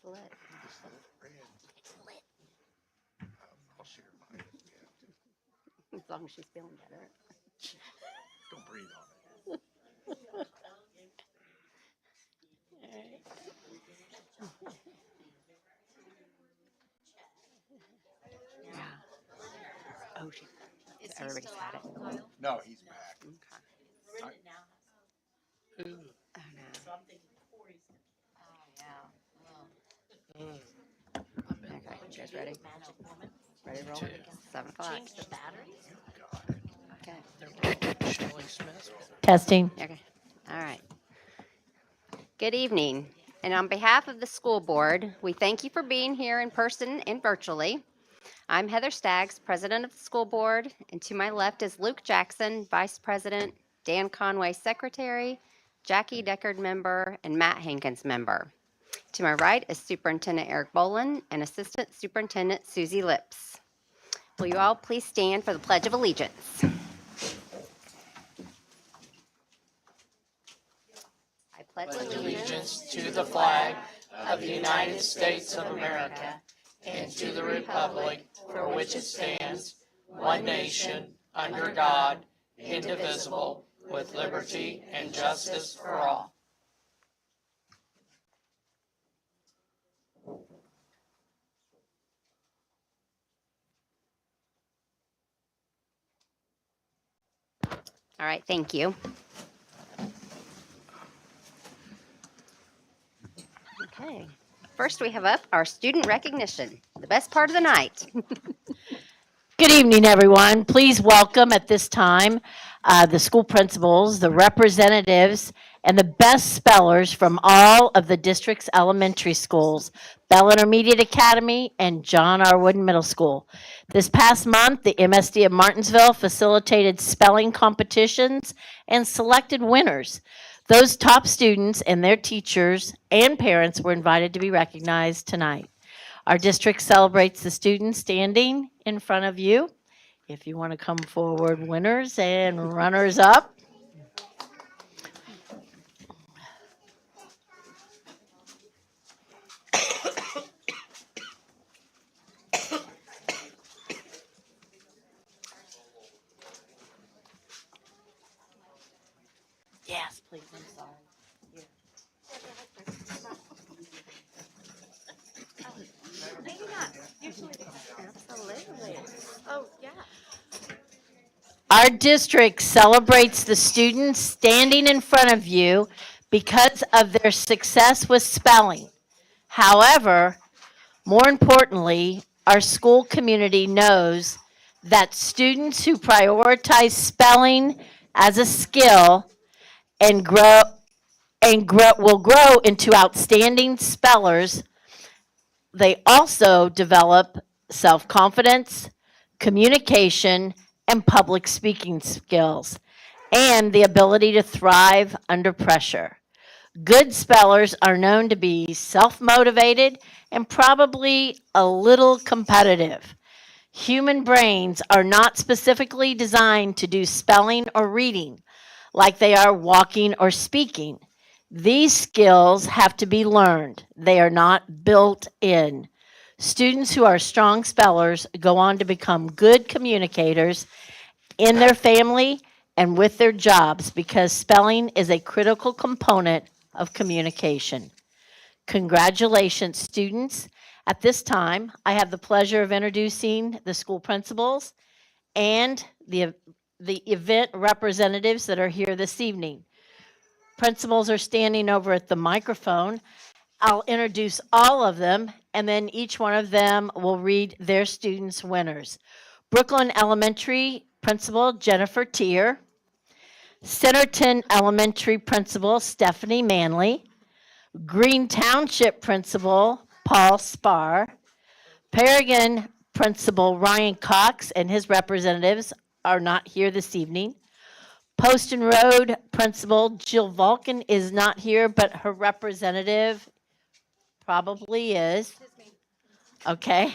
lit. It's red. It's lit. I'll share mine. Yeah. As long as she's feeling better. Don't breathe on it. Yeah. Oh, she. Is he Everybody's still had out, it. Kyle? No, he's back. Okay. Brendan now has it. Oh no. So I'm thinking Corey's. Oh, yeah. Oh. Okay, What'd you you guys do, ready? Magic woman? Ready to roll? 7 o'clock. Change the batteries? Got it. Okay. Testing. Okay. All right. Good evening. And on behalf of the school board, we thank you for being here in person and virtually. I'm Heather Staggs, president of the school board, and to my left is Luke Jackson, vice president, Dan Conway, secretary, Jackie Deckard, member, and Matt Hankins, member. To my right is Superintendent Eric Bolin and Assistant Superintendent Susie Lips. Will you all please stand for the Pledge of Allegiance? I pledge Allegiance to the flag of the United States of America and to the republic for which it stands, one nation, under God, indivisible, with liberty and justice for all. All right, thank you. Okay, first we have up our student recognition, the best part of the night. Good evening, everyone. Please welcome at this time the school principals, the representatives, and the best spellers from all of the district's elementary schools, Bell Intermediate Academy and John R. Wooden Middle School. This past month, the MSD of Martinsville facilitated spelling competitions and selected winners. Those top students and their teachers and parents were invited to be recognized tonight. Our district celebrates the students standing in front of you. If you want to come forward, winners and runners up. Yes, please, I'm sorry. Here. Maybe not. Usually. Absolutely. Oh, yeah. Our district celebrates the students standing in front of you because of their success with spelling. However, more importantly, our school community knows that students who prioritize spelling as a skill and will grow into outstanding spellers. They also develop self-confidence, communication, and public speaking skills, and the ability to thrive under pressure. Good spellers are known to be self-motivated and probably a little competitive. Human brains are not specifically designed to do spelling or reading like they are walking or speaking. These skills have to be learned. They are not built in. Students who are strong spellers go on to become good communicators in their family and with their jobs because spelling is a critical component of communication. Congratulations, students. At this time, I have the pleasure of introducing the school principals and the event representatives that are here this evening. Principals are standing over at the microphone. I'll introduce all of them, and then each one of them will read their students' winners. Brooklyn Elementary Principal Jennifer Tier, Centerton Elementary Principal Stephanie Manley, Green Township Principal Paul Spar, Paragon Principal Ryan Cox and his representatives are not here this evening. Poston Road Principal Jill Vulcan is not here, but her representative probably is. Okay.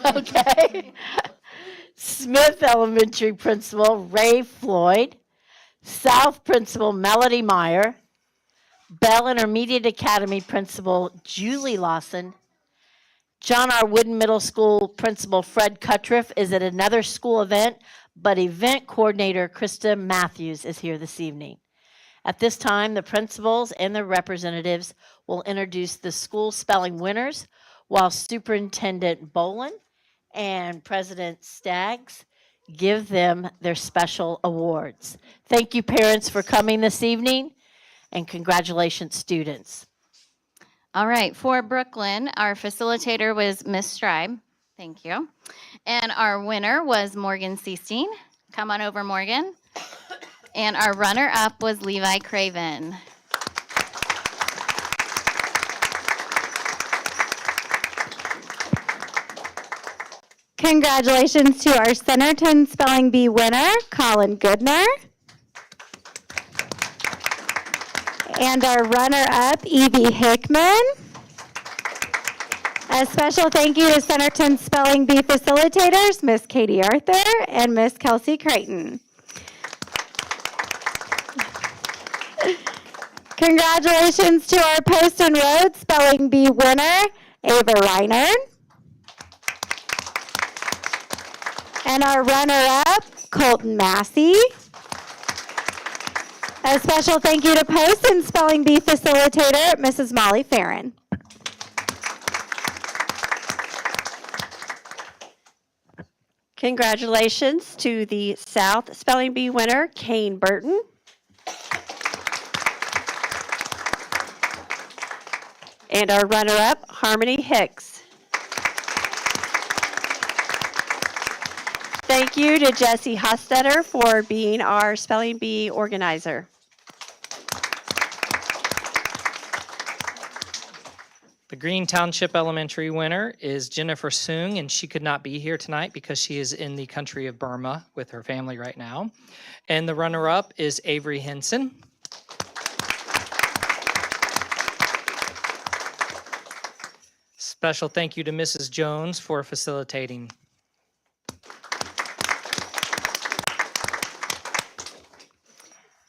Okay. Smith Elementary Principal Ray Floyd, South Principal Melody Meyer, Bell Intermediate Academy Principal Julie Lawson, John R. Wooden Middle School Principal Fred Cuttriff is at another school event, but event coordinator Krista Matthews is here this evening. At this time, the principals and their representatives will introduce the school spelling winners, while Superintendent Bolin and President Staggs give them their special awards. Thank you, parents, for coming this evening, and congratulations, students. All right, for Brooklyn, our facilitator was Miss Stribe. Thank you. And our winner was Morgan Seasteen. Come on over, Morgan. And our runner-up was Levi Craven. Congratulations to our Centerton Spelling Bee winner, Colin Goodner. And our runner-up, Evie Hickman. A special thank you to Centerton Spelling Bee facilitators, Miss Katie Arthur and Miss Kelsey Creighton. Congratulations to our Post and Road Spelling Bee winner, Ava Reiner. And our runner-up, Colton Massey. A special thank you to Post and Spelling Bee facilitator, Mrs. Molly Farron. Congratulations to the South Spelling Bee winner, Kane Burton. And our runner-up, Harmony Hicks. Thank you to Jesse Hostetter for being our Spelling Bee organizer. The Green Township Elementary winner is Jennifer Soong, and she could not be here tonight because she is in the country of Burma with her family right now. And the runner-up is Avery Henson. Special thank you to Mrs. Jones for facilitating.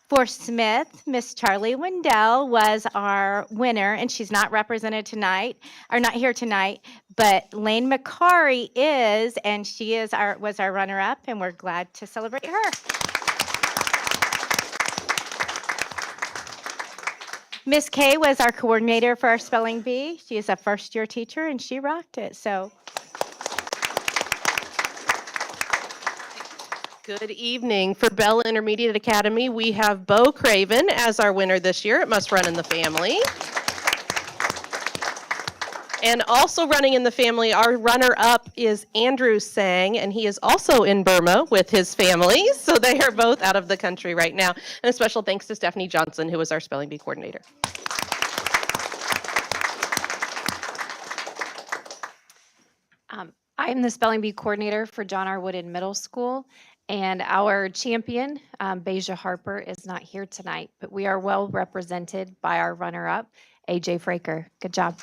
For Smith, Miss Charlie Wendell was our winner, and she's not represented tonight, or not here tonight, but Lane McCary is, and she is was our runner-up, and we're glad to celebrate her. Miss Kay was our coordinator for our spelling bee. She is a first-year teacher, and she rocked it, so. Good evening. For Bell Intermediate Academy, we have Bo Craven as our winner this year. It must run in the family. And also running in the family, our runner-up is Andrew Sang, and he is also in Burma with his family. So they are both out of the country right now. And a special thanks to Stephanie Johnson, who was our spelling bee coordinator. I'm the spelling bee coordinator for John R. Wooden Middle School, and our champion, Beja Harper, is not here tonight, but we are well represented by our runner-up, AJ Fraker. Good job.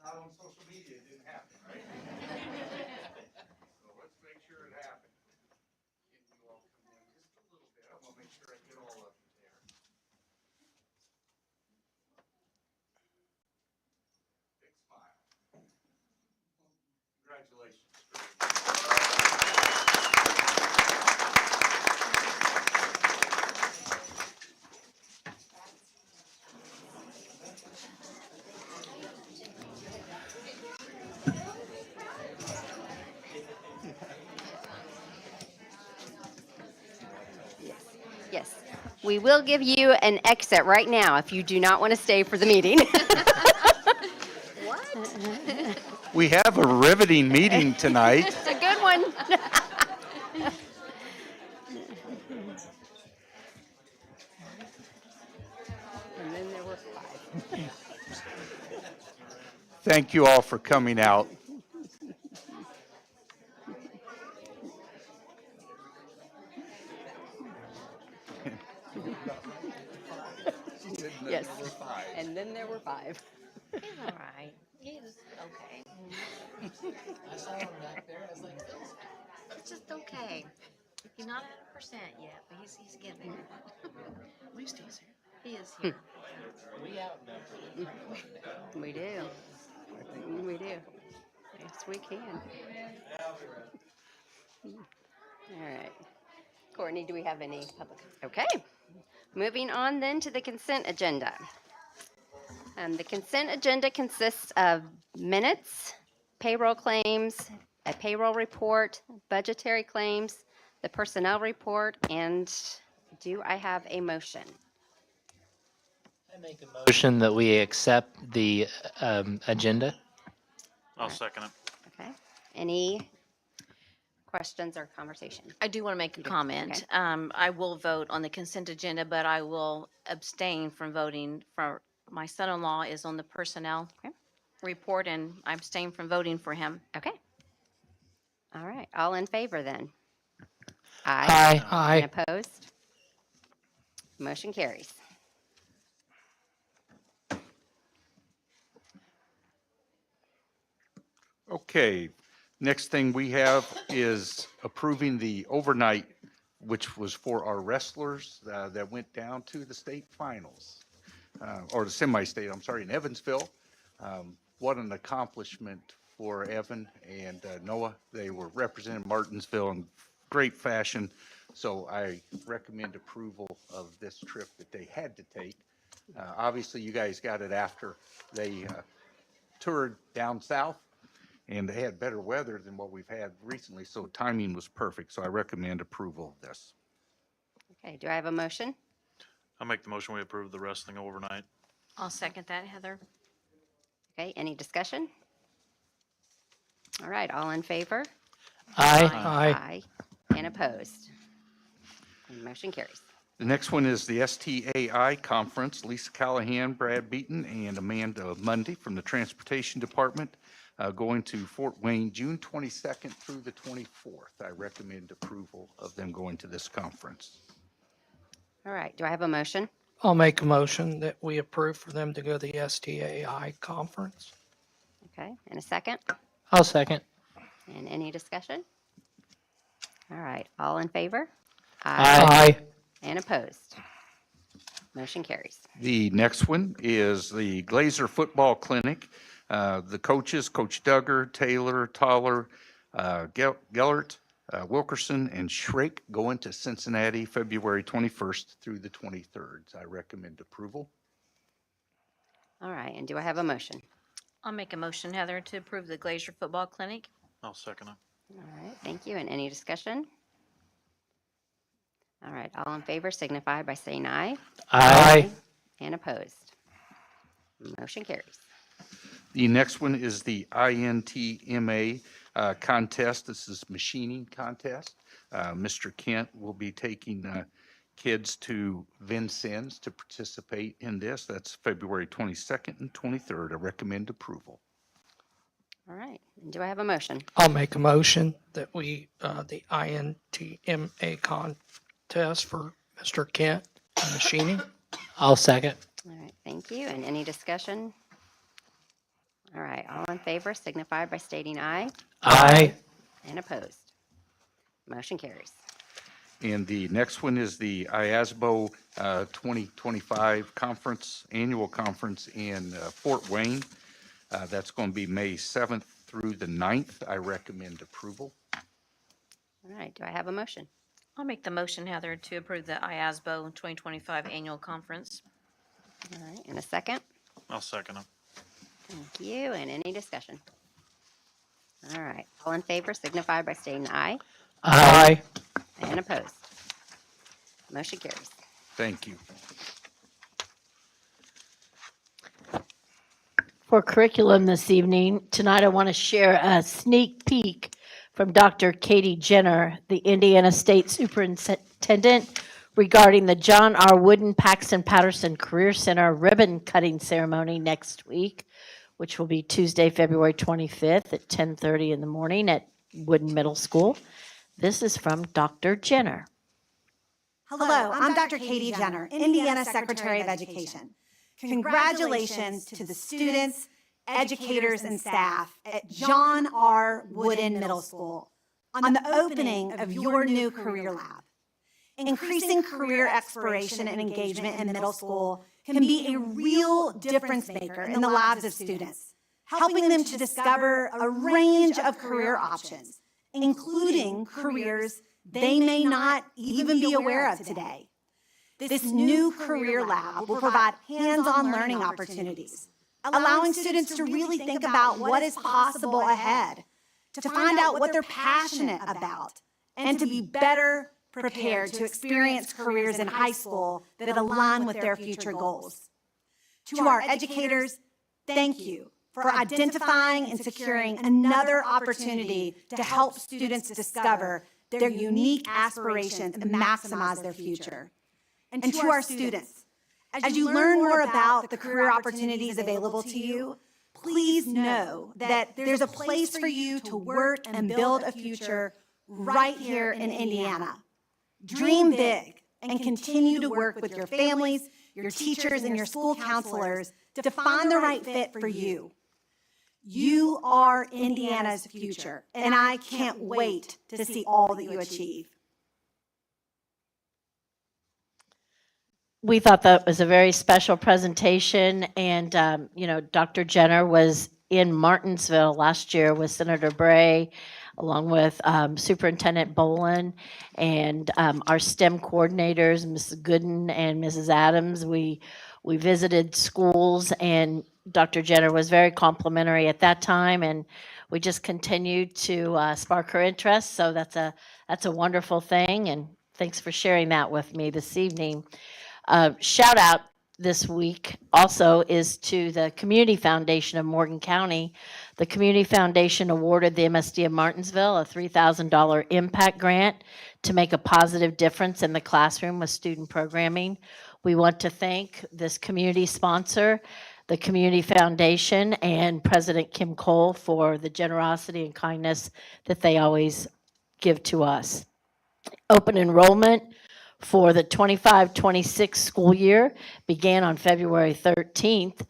Not on social media, it didn't happen, right? So let's make sure it happened. Can you all come in just a little bit? I want to make sure I get all of you there. Big smile. Congratulations. Yes, we will give you an exit right now if you do not want to stay for the meeting. We have a riveting meeting tonight. It's a good one. And then there were 5. Thank you all for coming out. Yes, and then there were 5. All right. He's okay. I saw him back there. I was like, It's just okay. He's not 100% yet, but he's getting there. At least he's here. He is here. We do. We do. Yes, we can. All right. Courtney, do we have any public? Okay. Moving on then to the consent agenda. The consent agenda consists of minutes, payroll claims, a payroll report, budgetary claims, the personnel report, and do I have a motion? I make a motion that we accept the agenda. I'll second it. Okay. Any questions or conversation? I do want to make a You do? comment. I will vote on the consent agenda, but I will abstain from voting for, my son-in-law is on the personnel Okay. report, and I abstain from voting for him. Okay. All right. All in favor then? Aye. And opposed? Motion carries. Okay, next thing we have is approving the overnight, which was for our wrestlers that went down to the state finals, or the semi-state, I'm sorry, in Evansville. What an accomplishment for Evan and Noah. They were representing Martinsville in great fashion, so I recommend approval of this trip that they had to take. Obviously, you guys got it after they toured down south, and they had better weather than what we've had recently, so timing was perfect. So I recommend approval of this. Okay. Do I have a motion? I'll make the motion we approve the wrestling overnight. I'll second that, Heather. Okay. Any discussion? All right. All in favor? Aye. And opposed? And motion carries. The next one is the STAI conference. Lisa Callahan, Brad Beaton, and Amanda Mundy from the Transportation Department going to Fort Wayne, June 22nd through the 24th. I recommend approval of them going to this conference. All right. Do I have a motion? I'll make a motion that we approve for them to go to the STAI conference. Okay. And a second? I'll second. And any discussion? All right. All in favor? Aye. And opposed? Motion carries. The next one is the Glazer Football Clinic. The coaches, Coach Duggar, Taylor, Toller, Gellert, Wilkerson, and Schrake go into Cincinnati February 21st through the 23rd. I recommend approval. All right. And do I have a motion? I'll make a motion, Heather, to approve the Glacier Football Clinic. I'll second it. All right. Thank you. And any discussion? All right. All in favor signify by saying aye. Aye. And opposed? Motion carries. The next one is the INTMA contest. This is machining contest. Mr. Kent will be taking kids to Vincennes to participate in this. That's February 22nd and 23rd. I recommend approval. All right. And do I have a motion? I'll make a motion that we, the INTMA contest for Mr. Kent machining. I'll second. All right. Thank you. And any discussion? All right. All in favor signify by stating aye. Aye. And opposed? Motion carries. And the next one is the IASBO 2025 conference, annual conference in Fort Wayne. That's going to be May 7th through the 9th. I recommend approval. All right. Do I have a motion? I'll make the motion, Heather, to approve the IASBO 2025 Annual Conference. All right. And a second? I'll second it. Thank you. And any discussion? All right. All in favor signify by stating aye. Aye. And opposed? Motion carries. Thank you. For curriculum this evening, tonight I want to share a sneak peek from Dr. Katie Jenner, the Indiana State Superintendent, regarding the John R. Wooden Paxton Patterson Career Center ribbon cutting ceremony next week, which will be Tuesday, February 25th at 10:30 in the morning at Wooden Middle School. This is from Dr. Jenner. Hello, I'm Dr. Katie Jenner, Indiana Secretary of Education. Congratulations to the students, educators, and staff at John R. Wooden Middle School on the opening of your new career lab. Increasing career exploration and engagement in middle school can be a real difference maker in the lives of students, helping them to discover a range of career options, including careers they may not even be aware of today. This new career lab will provide hands-on learning opportunities, allowing students to really think about what is possible ahead, to find out what they're passionate about, and to be better prepared to experience careers in high school that align with their future goals. To our educators, thank you for identifying and securing another opportunity to help students discover their unique aspirations and maximize their future. And to our students, as you learn more about the career opportunities available to you, please know that there's a place for you to work and build a future right here in Indiana. Dream big and continue to work with your families, your teachers, and your school counselors to find the right fit for you. You are Indiana's future, and I can't wait to see all that you achieve. We thought that was a very special presentation, and Dr. Jenner was in Martinsville last year with Senator Bray, along with Superintendent Bolin and our STEM coordinators, Mrs. Gooden and Mrs. Adams. We visited schools, and Dr. Jenner was very complimentary at that time, and we just continued to spark her interest. So that's a wonderful thing, and thanks for sharing that with me this evening. Shout out this week also is to the Community Foundation of Morgan County. The Community Foundation awarded the MSD of Martinsville a $3,000 impact grant to make a positive difference in the classroom with student programming. We want to thank this community sponsor, the Community Foundation, and President Kim Cole for the generosity and kindness that they always give to us. Open enrollment for the 25-26 school year began on February 13th.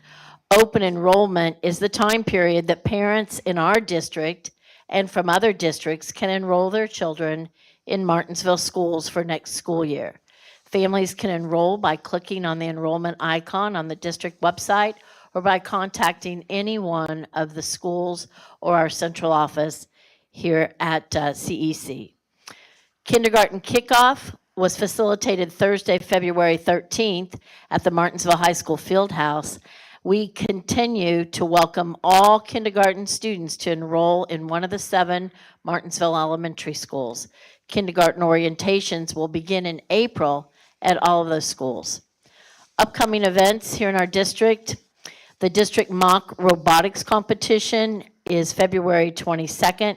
Open enrollment is the time period that parents in our district and from other districts can enroll their children in Martinsville schools for next school year. Families can enroll by clicking on the enrollment icon on the district website or by contacting any one of the schools or our central office here at CEC. Kindergarten kickoff was facilitated Thursday, February 13th at the Martinsville High School Fieldhouse. We continue to welcome all kindergarten students to enroll in one of the 7 Martinsville elementary schools. Kindergarten orientations will begin in April at all of those schools. Upcoming events here in our district, the district mock robotics competition is February 22nd.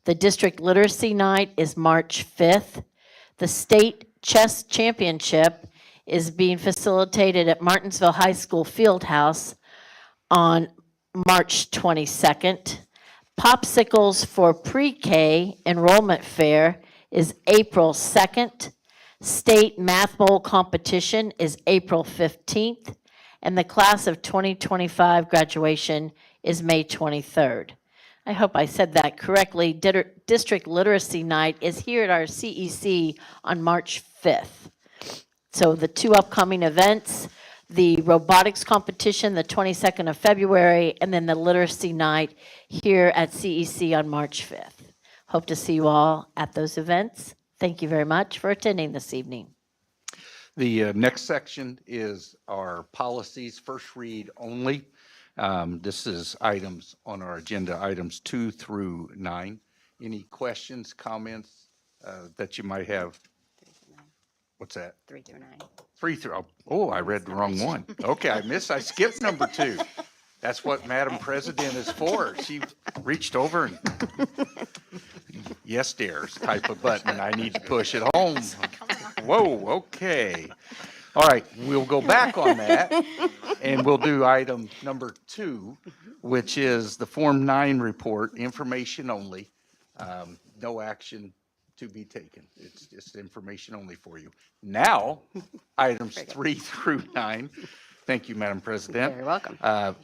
The district literacy night is March 5th. The state chess championship is being facilitated at Martinsville High School Fieldhouse on March 22nd. Popsicles for pre-K enrollment fair is April 2nd. State Math Bowl competition is April 15th. And the class of 2025 graduation is May 23rd. I hope I said that correctly. District Literacy Night is here at our CEC on March 5th. So the 2 upcoming events, the robotics competition, the 22nd of February, and then the Literacy Night here at CEC on March 5th. Hope to see you all at those events. Thank you very much for attending this evening. The next section is our policies, first read only. This is items on our agenda, items 2 through 9. Any questions, comments that you might have? What's that? 3 through 9. 3 through, oh, I read the wrong one. Okay, I skipped number 2. That's what Madam President is for. She reached over and yes, dears type of button, and I need to push it home. Whoa, okay. All right, we'll go back on that, and we'll do item number 2, which is the Form 9 report, information only. No action to be taken. It's just information only for you. Now, items 3 through 9. Thank you, Madam President. You're welcome.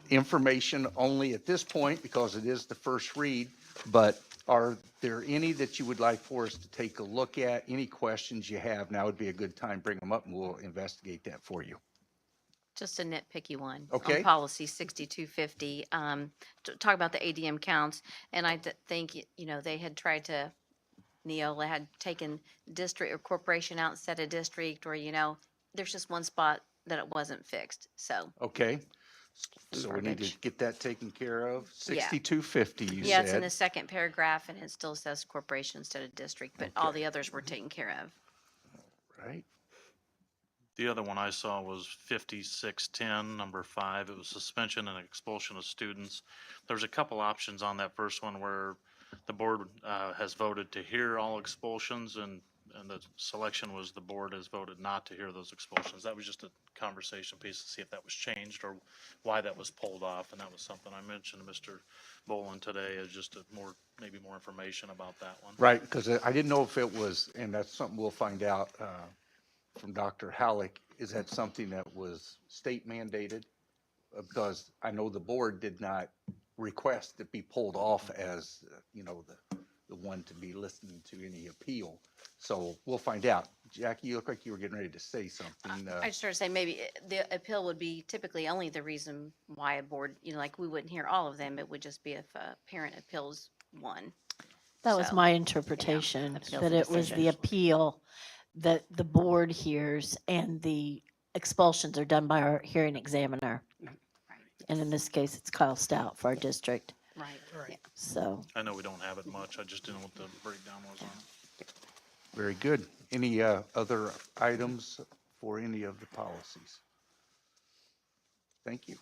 Information only at this point because it is the first read, but Are there any that you would like for us to take a look at? Any questions you have? Now would be a good time. Bring them up and we'll investigate that for you. Just a nitpicky one. Okay. On policy 6250, talk about the ADM counts, and I think, they had tried to, Neola had taken district or corporation out instead of district, or, there's just one spot that it wasn't fixed, so. Okay. So we need to verbiage. get that taken care of. Yeah. 6250, you Yeah, it's in said. the second paragraph, and it still says corporation instead of district, but all the others were taken care of. Right. The other one I saw was 5610, number 5. It was suspension and expulsion of students. There's a couple options on that first one where the board has voted to hear all expulsions, and the selection was the board has voted not to hear those expulsions. That was just a conversation piece to see if that was changed or why that was pulled off, and that was something I mentioned to Mr. Boland today, as just maybe more information about that one. Right, because I didn't know if it was, and that's something we'll find out from Dr. Halleck. Is that something that was state mandated? Because I know the board did not request it be pulled off as, the one to be listening to any appeal. So we'll find out. Jackie, you look like you were getting ready to say something. I just started to say maybe the appeal would be typically only the reason why a board, like we wouldn't hear all of them. It would just be if a parent appeals one. That was So, my interpretation, appeal that for it was the decision. appeal that the board hears and the expulsions are done by our hearing examiner. And in this case, it's Kyle Stout for our district, Right. Right. so. I know we don't have it much. I just didn't know what the breakdown was on it. Very good. Any other items for any of the policies? Thank you.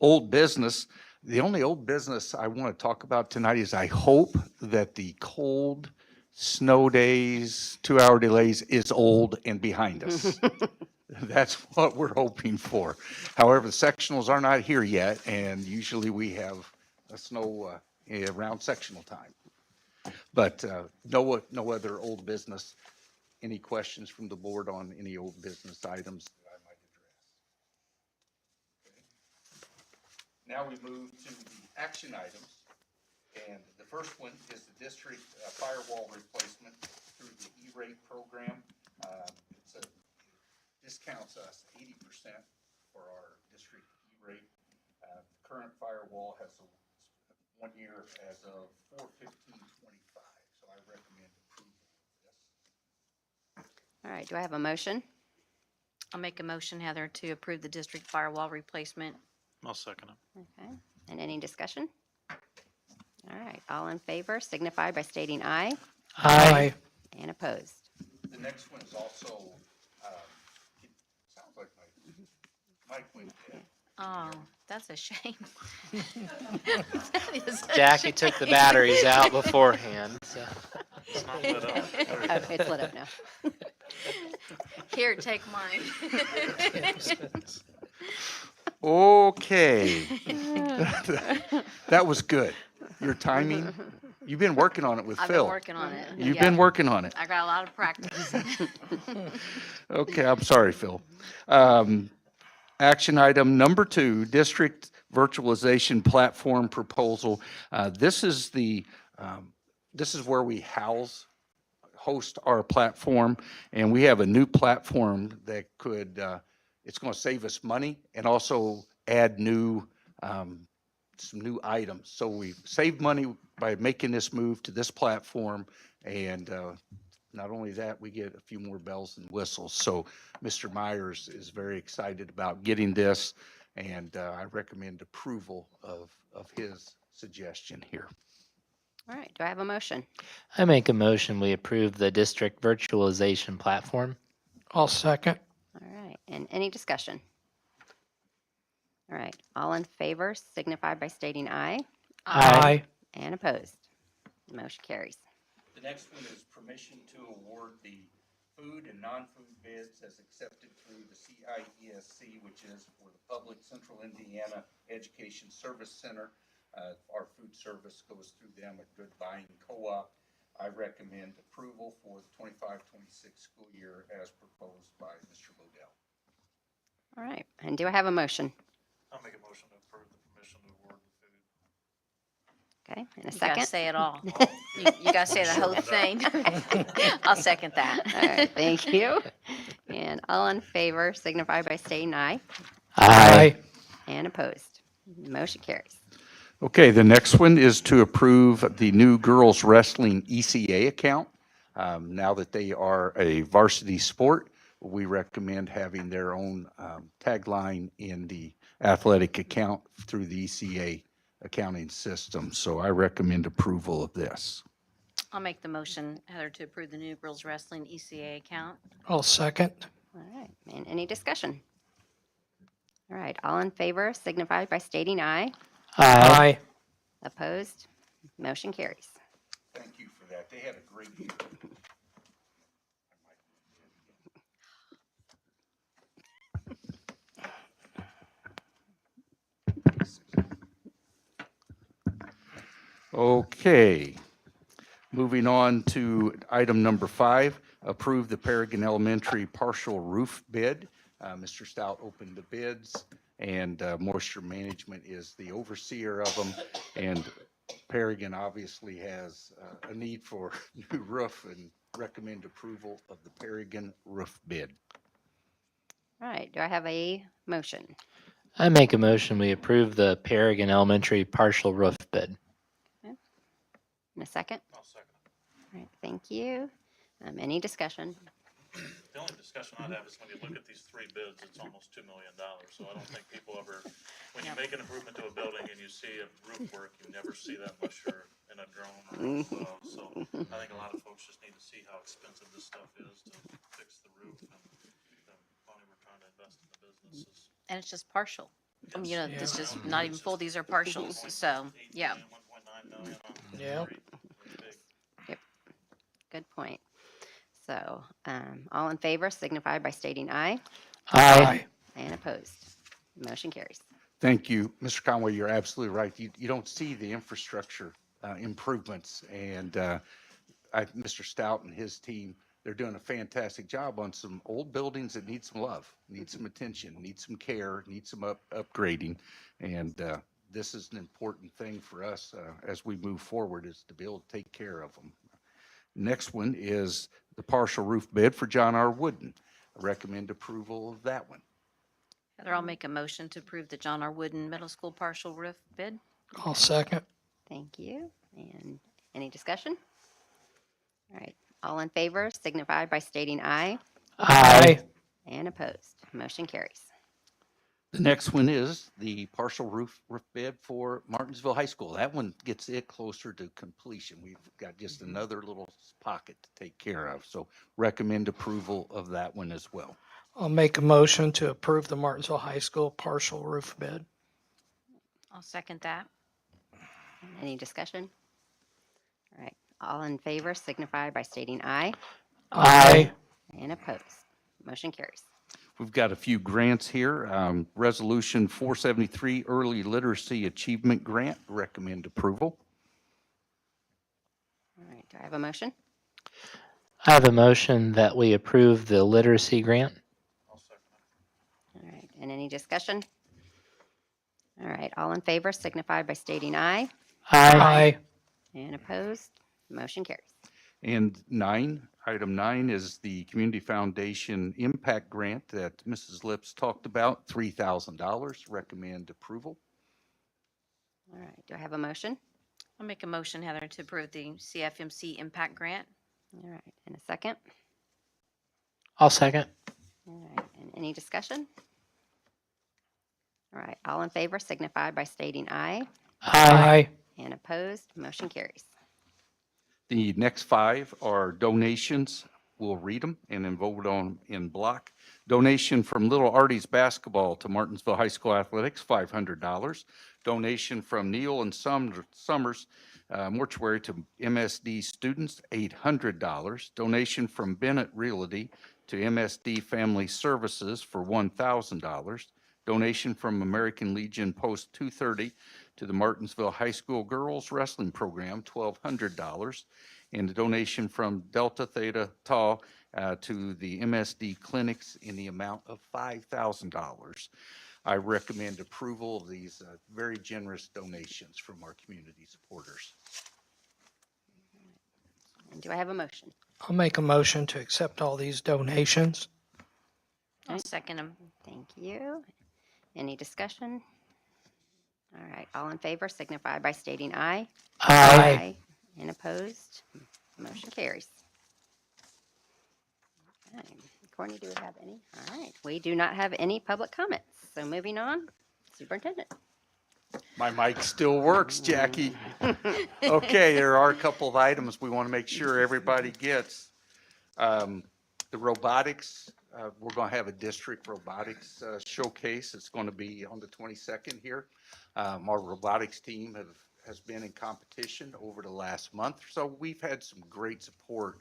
Old business. The only old business I want to talk about tonight is I hope that the cold snow days, 2-hour delays is old and behind us. That's what we're hoping for. However, the sectionals are not here yet, and usually we have a snow around sectional time. But no other old business. Any questions from the board on any old business items that I might address? Now we move to the action items. And the first one is the district firewall replacement through the E-rate program. Discounts us 80% for our district E-rate. The current firewall has a 1 year as of 4/15/25, so I recommend approval of this. All right, do I have a motion? I'll make a motion, Heather, to approve the district firewall replacement. I'll second it. Okay, and any discussion? All right, all in favor signify by stating aye. Aye. And opposed. The next one is also, it sounds like my mic went dead. Oh, that's a shame. Jackie took the batteries out beforehand, so. It's not lit up. Oh, it's lit up now. Here, take mine. Okay. That was good. Your timing, you've been working on it with I've Phil. been working on it. You've Yeah. been working on it. I got a lot of practice. Okay, I'm sorry, Phil. Action item number 2, district virtualization platform proposal. This is where we host our platform, and we have a new platform that it's going to save us money and also add some new items. So we saved money by making this move to this platform, and not only that, we get a few more bells and whistles. So Mr. Myers is very excited about getting this, and I recommend approval of his suggestion here. All right, do I have a motion? I make a motion, we approve the district virtualization platform. I'll second. All right, and any discussion? All right, all in favor signify by stating aye. Aye. And opposed. Motion carries. The next one is permission to award the food and non-food bids as accepted through the CIESC, which is for the Public Central Indiana Education Service Center. Our food service goes through them at Good Buying Co-op. I recommend approval for the 25-26 school year as proposed by Mr. Bodell. All right, and do I have a motion? I'll make a motion to approve the permission to award the food. Okay, and a You gotta second? say it all. You gotta say the whole thing. I'll second that. All right, thank you. And all in favor signify by saying aye. Aye. And opposed. Motion carries. Okay, the next one is to approve the new girls wrestling ECA account. Now that they are a varsity sport, we recommend having their own tagline in the athletic account through the ECA accounting system. So I recommend approval of this. I'll make the motion, Heather, to approve the new girls wrestling ECA account. I'll second. All right, and any discussion? All right, all in favor signify by stating aye. Aye. Opposed? Motion carries. Thank you for that. They had a great year. Okay, moving on to item number 5, approve the Paragon Elementary partial roof bid. Mr. Stout opened the bids, and Moisture Management is the overseer of them. And Paragon obviously has a need for new roof and recommend approval of the Paragon roof bid. All right, do I have a motion? I make a motion, we approve the Paragon Elementary partial roof bid. In a second? I'll second it. All right, thank you. Any discussion? The only discussion I'd have is when you look at these 3 bids, it's almost $2 million. So I don't think people ever, when you make an improvement to a building and you see a roof work, you never see that unless you're in a drone or so I think a lot of folks just need to see how expensive this stuff is to fix the roof and the money we're trying to invest in the businesses. And it's just partial. You know, Yeah. it's just not even full, these are partials, so, yeah. 1.9 million on Yeah. big. Good point. So, all in favor signify by stating aye. Aye. And opposed. Motion carries. Thank you, Mr. Conway. You're absolutely right. You don't see the infrastructure improvements, and Mr. Stout and his team, they're doing a fantastic job on some old buildings that need some love, need some attention, need some care, need some upgrading, and this is an important thing for us as we move forward, is to be able to take care of them. Next one is the partial roof bid for John R. Wooden. I recommend approval of that one. Heather, I'll make a motion to approve the John R. Wooden Middle School partial roof bid. I'll second. Thank you. And any discussion? All right, all in favor signify by stating aye. Aye. And opposed. Motion carries. The next one is the partial roof bid for Martinsville High School. That one gets it closer to completion. We've got just another little pocket to take care of. So recommend approval of that one as well. I'll make a motion to approve the Martinsville High School partial roof bid. I'll second that. Any discussion? All right, all in favor signify by stating aye. Aye. And opposed. Motion carries. We've got a few grants here. Resolution 473 Early Literacy Achievement Grant, recommend approval. All right, do I have a motion? I have a motion that we approve the literacy grant. I'll second it. All right, and any discussion? All right, all in favor signify by stating aye. Aye. And opposed. Motion carries. And item 9 is the Community Foundation Impact Grant that Mrs. Lips talked about, $3,000, recommend approval. All right, do I have a motion? I'll make a motion, Heather, to approve the CFMC impact grant. All right, and a second? I'll second. All right, and any discussion? All right, all in favor signify by stating aye. Aye. And opposed. Motion carries. The next 5 are donations. We'll read them and then vote on them in block. Donation from Little Artie's Basketball to Martinsville High School Athletics, $500. Donation from Neal and Summers Mortuary to MSD students, $800. Donation from Bennett Realty to MSD Family Services for $1,000. Donation from American Legion Post 230 to the Martinsville High School Girls Wrestling Program, $1,200. And a donation from Delta Theta Tau to the MSD clinics in the amount of $5,000. I recommend approval of these very generous donations from our community supporters. And do I have a motion? I'll make a motion to accept all these donations. I'll second them. Thank you. Any discussion? All right, all in favor signify by stating aye. Aye. And opposed? Motion carries. Okay. Courtney, do we have any? All right, we do not have any public comments. So moving on, Superintendent. My mic still works, Jackie. Okay, there are a couple of items we want to make sure everybody gets. The robotics, we're going to have a district robotics showcase. It's going to be on the 22nd here. Our robotics team has been in competition over the last month. So we've had some great support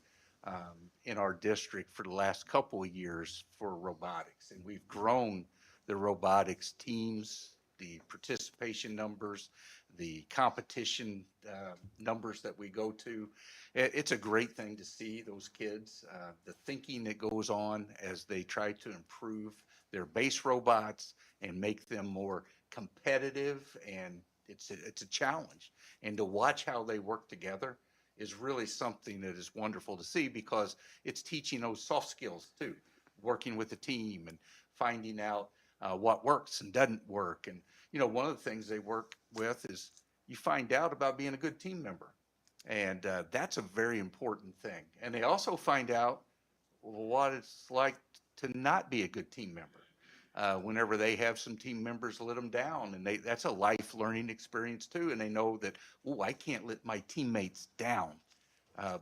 in our district for the last couple of years for robotics. And we've grown the robotics teams, the participation numbers, the competition numbers that we go to. It's a great thing to see those kids, the thinking that goes on as they try to improve their base robots and make them more competitive, and it's a challenge. And to watch how they work together is really something that is wonderful to see, because it's teaching those soft skills too, working with a team and finding out what works and doesn't work. And, you know, one of the things they work with is you find out about being a good team member. And that's a very important thing. And they also find out what it's like to not be a good team member. Whenever they have some team members let them down, and that's a life learning experience too. And they know that, oh, I can't let my teammates down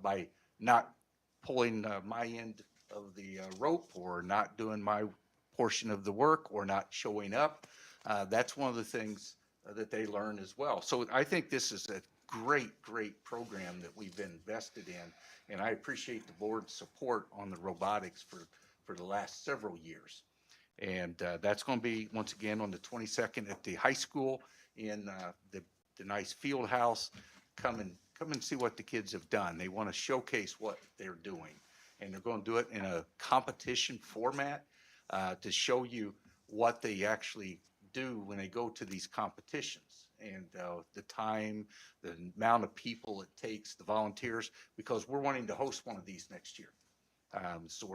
by not pulling my end of the rope, or not doing my portion of the work, or not showing up. That's one of the things that they learn as well. So I think this is a great program that we've invested in, and I appreciate the board's support on the robotics for the last several years. And that's going to be, once again, on the 22nd at the high school in the nice field house. Come and see what the kids have done. They want to showcase what they're doing, and they're going to do it in a competition format to show you what they actually do when they go to these competitions, and the time, the amount of people it takes, the volunteers, because we're wanting to host one of these next year. So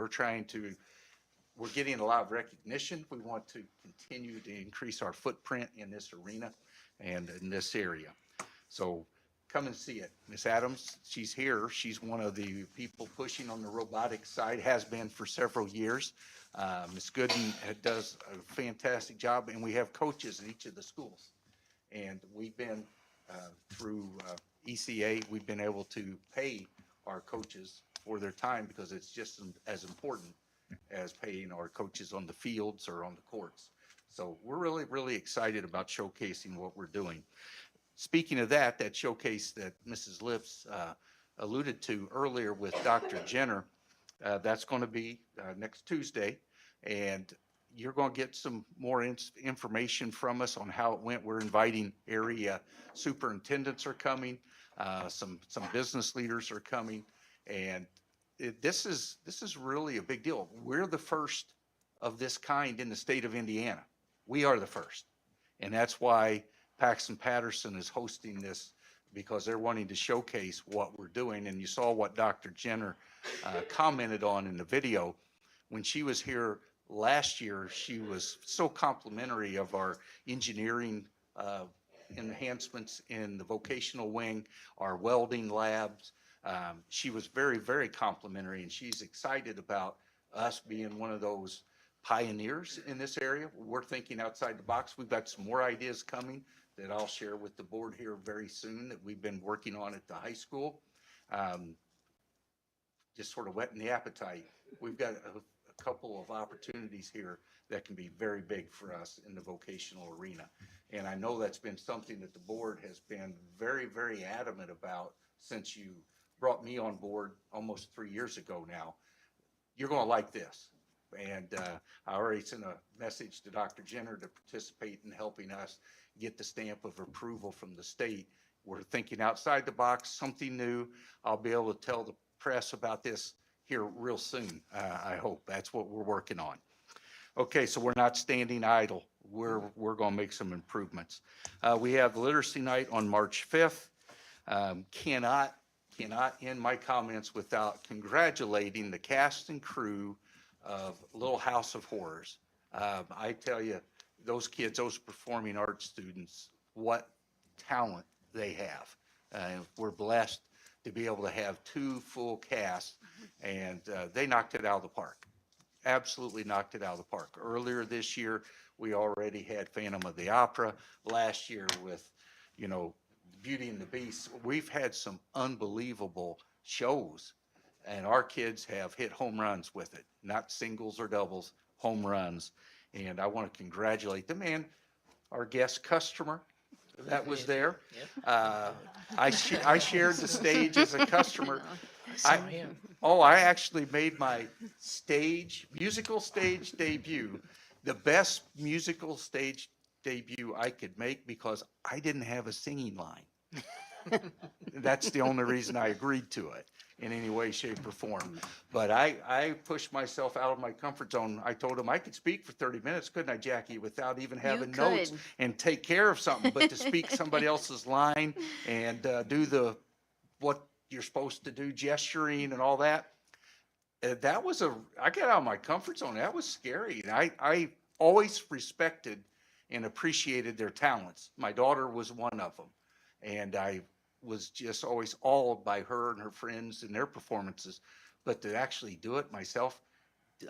we're getting a lot of recognition. We want to continue to increase our footprint in this arena and in this area. So come and see it. Miss Adams, she's here. She's one of the people pushing on the robotics side, has been for several years. Ms. Gooden does a fantastic job, and we have coaches in each of the schools. And we've been, through ECA, we've been able to pay our coaches for their time, because it's just as important as paying our coaches on the fields or on the courts. So we're really excited about showcasing what we're doing. Speaking of that showcase that Mrs. Lips alluded to earlier with Dr. Jenner, that's going to be next Tuesday, and you're going to get some more information from us on how it went. We're inviting area superintendents are coming, some business leaders are coming, and this is really a big deal. We're the first of this kind in the state of Indiana. We are the first, and that's why Paxton Patterson is hosting this, because they're wanting to showcase what we're doing. And you saw what Dr. Jenner commented on in the video. When she was here last year, she was so complimentary of our engineering enhancements in the vocational wing, our welding labs. She was very complimentary, and she's excited about us being one of those pioneers in this area. We're thinking outside the box. We've got some more ideas coming that I'll share with the board here very soon that we've been working on at the high school. Just sort of whetting the appetite. We've got a couple of opportunities here that can be very big for us in the vocational arena. And I know that's been something that the board has been very adamant about since you brought me on board almost 3 years ago now. You're going to like this. And I already sent a message to Dr. Jenner to participate in helping us get the stamp of approval from the state. We're thinking outside the box, something new. I'll be able to tell the press about this here real soon, I hope. That's what we're working on. Okay, so we're not standing idle. We're going to make some improvements. We have literacy night on March 5th. Cannot end my comments without congratulating the cast and crew of Little House of Horrors. I tell you, those kids, those performing arts students, what talent they have. We're blessed to be able to have 2 full casts, and they knocked it out of the park. Absolutely knocked it out of the park. Earlier this year, we already had Phantom of the Opera. Last year with, Beauty and the Beast. We've had some unbelievable shows, and our kids have hit home runs with it, not singles or doubles, home runs. And I want to congratulate them and our guest customer that was there. I shared the stage as a customer. I actually made my musical stage debut, the best musical stage debut I could make because I didn't have a singing line. That's the only reason I agreed to it in any way, shape, or form. But I pushed myself out of my comfort zone. I told him I could speak for 30 minutes, couldn't I, Jackie, without even having notes and take care of something, but to speak somebody else's line and do what you're supposed to do, gesturing and all that. I got out of my comfort zone. That was scary. And I always respected and appreciated their talents. My daughter was one of them. And I was just always awed by her and her friends and their performances. But to actually do it myself,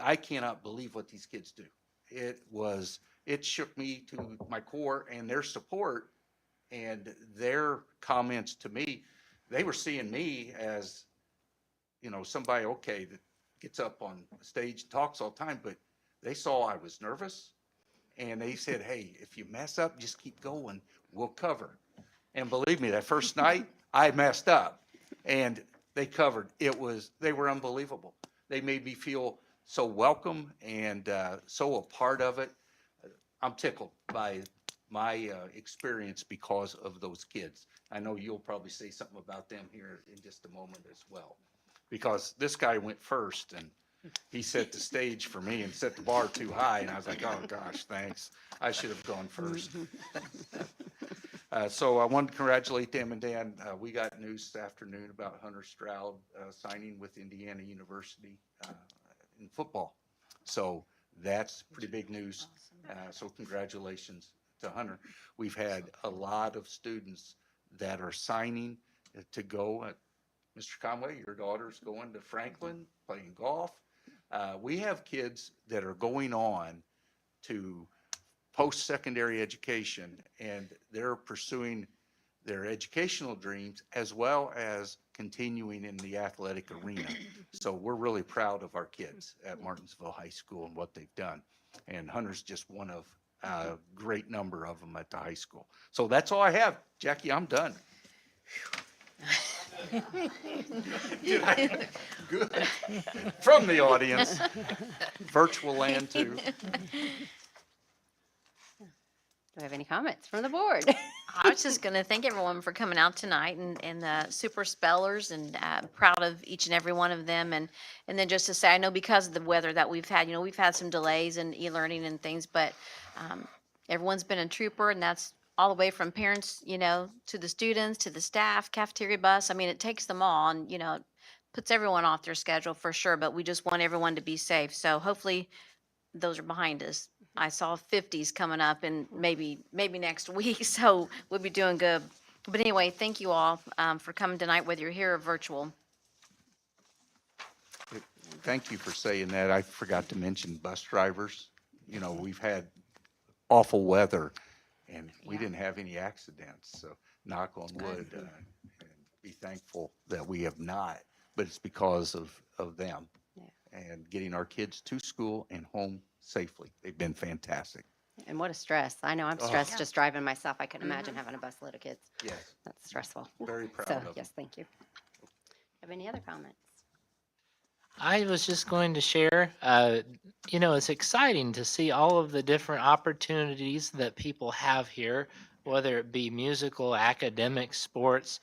I cannot believe what these kids do. It shook me to my core, and their support and their comments to me, they were seeing me as, somebody, okay, that gets up on stage and talks all the time, but they saw I was nervous, and they said, hey, if you mess up, just keep going, we'll cover. And believe me, that first night, I messed up, and they covered. They were unbelievable. They made me feel so welcome and so a part of it. I'm tickled by my experience because of those kids. I know you'll probably say something about them here in just a moment as well, because this guy went first, and he set the stage for me and set the bar too high, and I was like, oh gosh, thanks. I should have gone first. So I wanted to congratulate them, and Dan, we got news this afternoon about Hunter Stroud signing with Indiana University in football. So that's pretty big news. So congratulations to Hunter. We've had a lot of students that are signing to go. Mr. Conway, your daughter's going to Franklin, playing golf. We have kids that are going on to post-secondary education, and they're pursuing their educational dreams as well as continuing in the athletic arena. So we're really proud of our kids at Martinsville High School and what they've done. And Hunter's just one of a great number of them at the high school. So that's all I have. Jackie, I'm done. Good. From the audience, virtual land too. Do we have any comments from the board? I was just going to thank everyone for coming out tonight and the super spellers, and proud of each and every one of them. And then just to say, I know because of the weather that we've had, we've had some delays in e-learning and things, but everyone's been a trooper, and that's all the way from parents, to the students, to the staff, cafeteria bus. I mean, it takes them all, and, it puts everyone off their schedule for sure, but we just want everyone to be safe. So hopefully those are behind us. I saw 50s coming up and maybe next week, so we'll be doing good. But anyway, thank you all for coming tonight, whether you're here or virtual. Thank you for saying that. I forgot to mention bus drivers. We've had awful weather, and we didn't have any accidents, so knock on wood, and be thankful that we have not, but it's because of them and getting our kids to school and home safely. They've been fantastic. And what a stress. I know I'm stressed just driving myself. I couldn't imagine having a busload of kids. Yes. That's stressful. Very proud So, of them. yes, thank you. Have any other comments? I was just going to share, it's exciting to see all of the different opportunities that people have here, whether it be musical, academic, sports,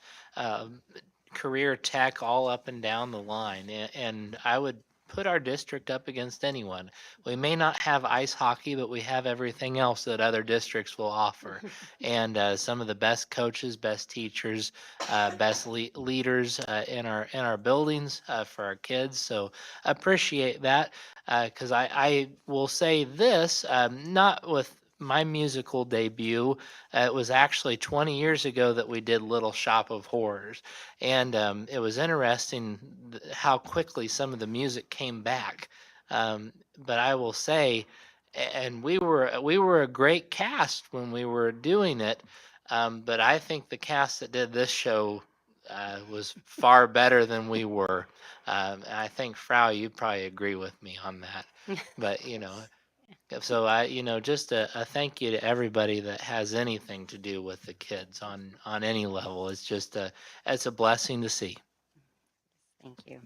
career tech, all up and down the line. And I would put our district up against anyone. We may not have ice hockey, but we have everything else that other districts will offer. And some of the best coaches, best teachers, best leaders in our buildings for our kids. So appreciate that, because I will say this, not with my musical debut. It was actually 20 years ago that we did Little Shop of Horrors. And it was interesting how quickly some of the music came back. But I will say, and we were a great cast when we were doing it. But I think the cast that did this show was far better than we were. And I think Frau, you probably agree with me on that. But so just a thank you to everybody that has anything to do with the kids on any level. It's a blessing to see. Thank you.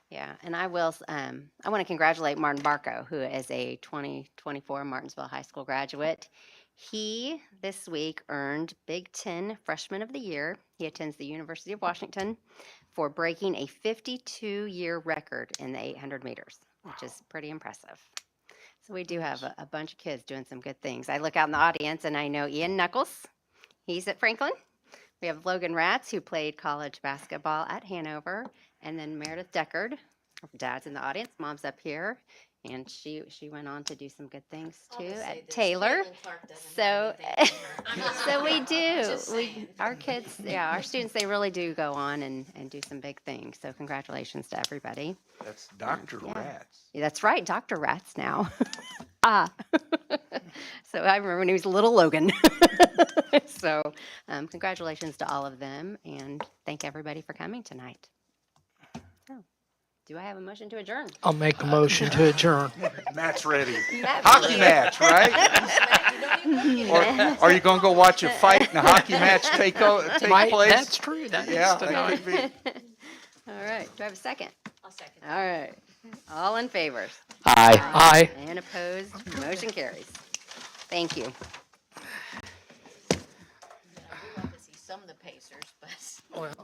Yeah, and I want to congratulate Martin Barco, who is a 2024 Martinsville High School graduate. He, this week, earned Big Ten Freshman of the Year. He attends the University of Washington for breaking a 52-year record in the 800 meters, which is pretty impressive. So we do have a bunch of kids doing some good things. I look out in the audience, and I know Ian Knuckles. He's at Franklin. We have Logan Ratz, who played college basketball at Hanover, and then Meredith Deckard. Dad's in the audience, mom's up here, and she went on to do some good things too at Taylor. So so we do. Our kids, our students, they really do go on and do some big things. So congratulations to everybody. That's Dr. Ratz. Yeah, that's right, Dr. Ratz now. So I remember when he was little Logan. So congratulations to all of them, and thank everybody for coming tonight. So, do I have a motion to adjourn? I'll make a motion to adjourn. Matt's ready. Matt's Hockey ready. match, right? Or are you going to go watch a fight and a hockey match take place? That's true. That Yeah, is that could be. All right, do I have a second? I'll second. All right, all in favor? Aye. Aye. And opposed, motion carries. Thank you. I would love to see some of the Pacers, but. Well,